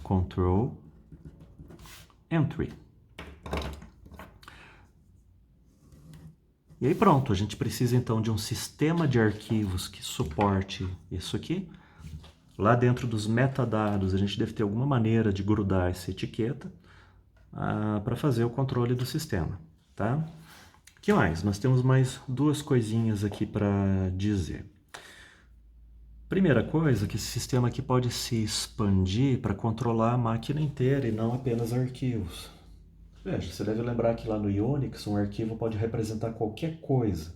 S1: Control Entry. E aí pronto, a gente precisa então de um sistema de arquivos que suporte isso aqui. Lá dentro dos metadados a gente deve ter alguma maneira de grudar essa etiqueta para fazer o controle do sistema, tá? O que mais? Nós temos mais duas coisinhas aqui para dizer. Primeira coisa, que esse sistema aqui pode se expandir para controlar a máquina inteira e não apenas arquivos. Veja, você deve lembrar que lá no Unix um arquivo pode representar qualquer coisa.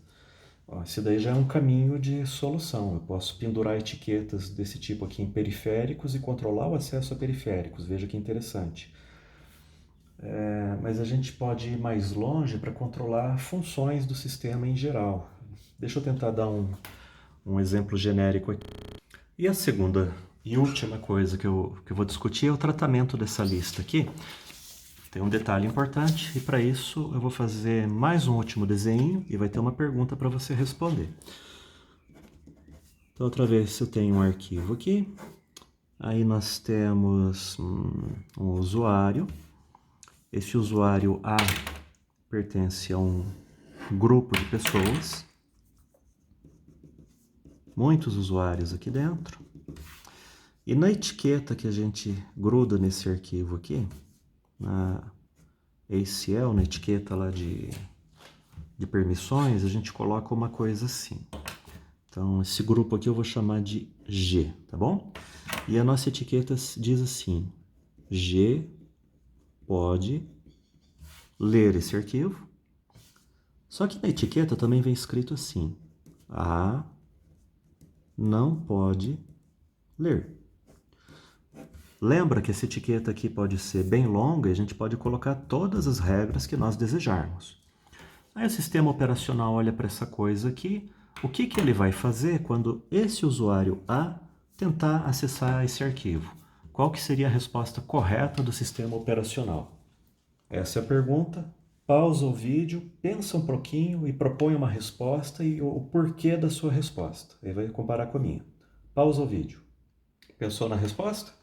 S1: Esse daí já é um caminho de solução. Eu posso pendurar etiquetas desse tipo aqui em periféricos e controlar o acesso a periféricos. Veja que interessante. Mas a gente pode ir mais longe para controlar funções do sistema em geral. Deixa eu tentar dar um exemplo genérico aqui. E a segunda e última coisa que eu vou discutir é o tratamento dessa lista aqui. Tem um detalhe importante e para isso eu vou fazer mais um último desenho e vai ter uma pergunta para você responder. Então outra vez eu tenho um arquivo aqui, aí nós temos um usuário, esse usuário A pertence a um grupo de pessoas, muitos usuários aqui dentro, e na etiqueta que a gente gruda nesse arquivo aqui, na ACL, na etiqueta lá de permissões, a gente coloca uma coisa assim. Então, esse grupo aqui eu vou chamar de G, tá bom? E a nossa etiqueta diz assim: G pode ler esse arquivo. Só que na etiqueta também vem escrito assim: A não pode ler. Lembra que essa etiqueta aqui pode ser bem longa e a gente pode colocar todas as regras que nós desejarmos. Aí o sistema operacional olha para essa coisa aqui. O que ele vai fazer quando esse usuário A tentar acessar esse arquivo? Qual que seria a resposta correta do sistema operacional? Essa é a pergunta. Pausa o vídeo, pensa um pouquinho e propõe uma resposta e o porquê da sua resposta. Aí vai comparar com a minha. Pausa o vídeo. Pensou na resposta?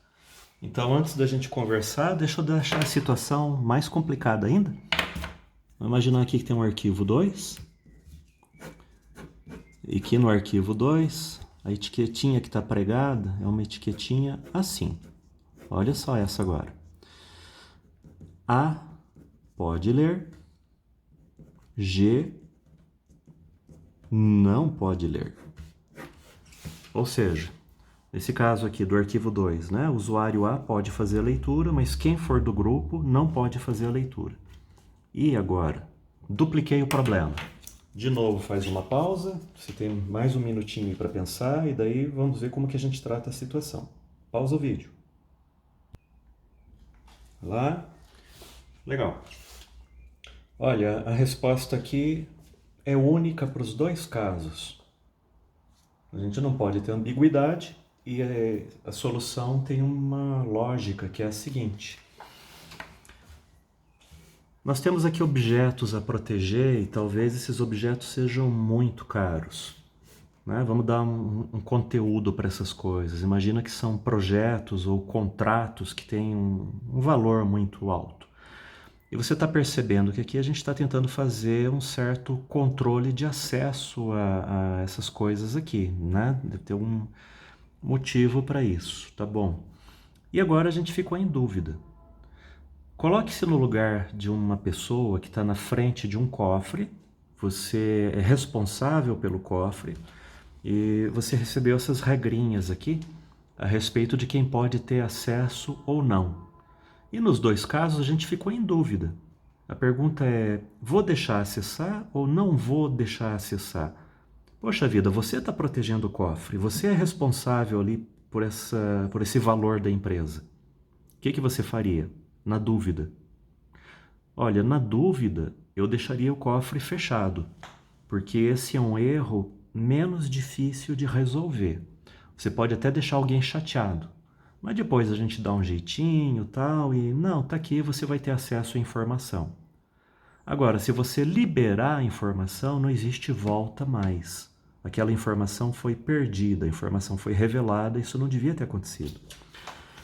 S1: Então, antes da gente conversar, deixa eu deixar a situação mais complicada ainda. Vamos imaginar aqui que tem um arquivo 2. E aqui no arquivo 2, a etiquetinha que está pregada é uma etiquetinha assim. Olha só essa agora. A pode ler. G não pode ler. Ou seja, nesse caso aqui do arquivo 2, né? O usuário A pode fazer a leitura, mas quem for do grupo não pode fazer a leitura. E agora? Dupliquei o problema. De novo, faz uma pausa, você tem mais um minutinho para pensar e daí vamos ver como que a gente trata a situação. Pausa o vídeo. Lá. Legal. Olha, a resposta aqui é única para os dois casos. A gente não pode ter ambiguidade e a solução tem uma lógica que é a seguinte. Nós temos aqui objetos a proteger e talvez esses objetos sejam muito caros, né? Vamos dar um conteúdo para essas coisas. Imagina que são projetos ou contratos que têm um valor muito alto. E você está percebendo que aqui a gente está tentando fazer um certo controle de acesso a essas coisas aqui, né? Deve ter um motivo para isso, tá bom? E agora a gente ficou em dúvida. Coloque-se no lugar de uma pessoa que está na frente de um cofre, você é responsável pelo cofre e você recebeu essas regrinhas aqui a respeito de quem pode ter acesso ou não. E nos dois casos a gente ficou em dúvida. A pergunta é, vou deixar acessar ou não vou deixar acessar? Poxa vida, você está protegendo o cofre, você é responsável ali por esse valor da empresa. O que você faria? Na dúvida. Olha, na dúvida, eu deixaria o cofre fechado, porque esse é um erro menos difícil de resolver. Você pode até deixar alguém chateado, mas depois a gente dá um jeitinho tal e não, tá aqui, você vai ter acesso à informação. Agora, se você liberar a informação, não existe volta mais. Aquela informação foi perdida, a informação foi revelada, isso não devia ter acontecido.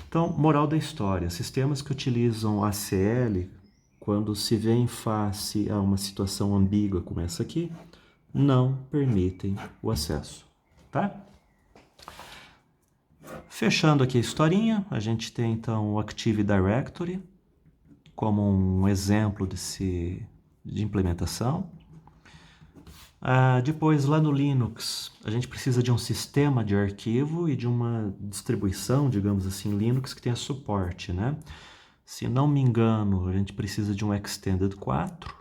S1: Então, moral da história, sistemas que utilizam ACL, quando se vê em face a uma situação ambígua como essa aqui, não permitem o acesso, tá? Fechando aqui a historinha, a gente tem então o Active Directory como um exemplo de implementação. Depois, lá no Linux, a gente precisa de um sistema de arquivo e de uma distribuição, digamos assim, Linux que tenha suporte, né? Se não me engano, a gente precisa de um Extended 4.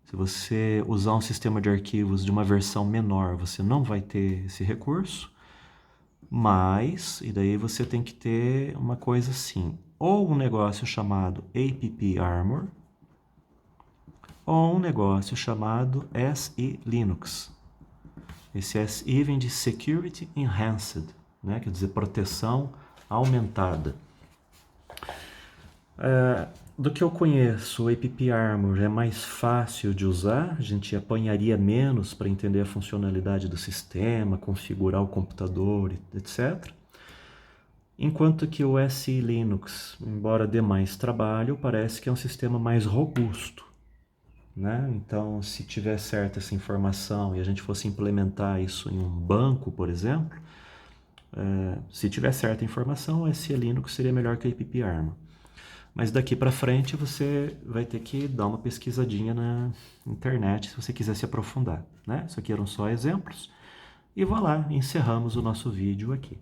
S1: Se você usar um sistema de arquivos de uma versão menor, você não vai ter esse recurso. Mas, e daí você tem que ter uma coisa assim, ou um negócio chamado AppArmor, ou um negócio chamado SE Linux. Esse SE vem de Security Enhanced, né? Quer dizer, proteção aumentada. Do que eu conheço, o AppArmor é mais fácil de usar, a gente apanharia menos para entender a funcionalidade do sistema, configurar o computador, etc. Enquanto que o SE Linux, embora dê mais trabalho, parece que é um sistema mais robusto, né? Então, se tiver certa essa informação e a gente fosse implementar isso em um banco, por exemplo, se tiver certa informação, o SE Linux seria melhor que a IPP-Arma. Mas daqui para frente você vai ter que dar uma pesquisadinha na internet se você quiser se aprofundar, né? Isso aqui eram só exemplos. E voilà, encerramos o nosso vídeo aqui.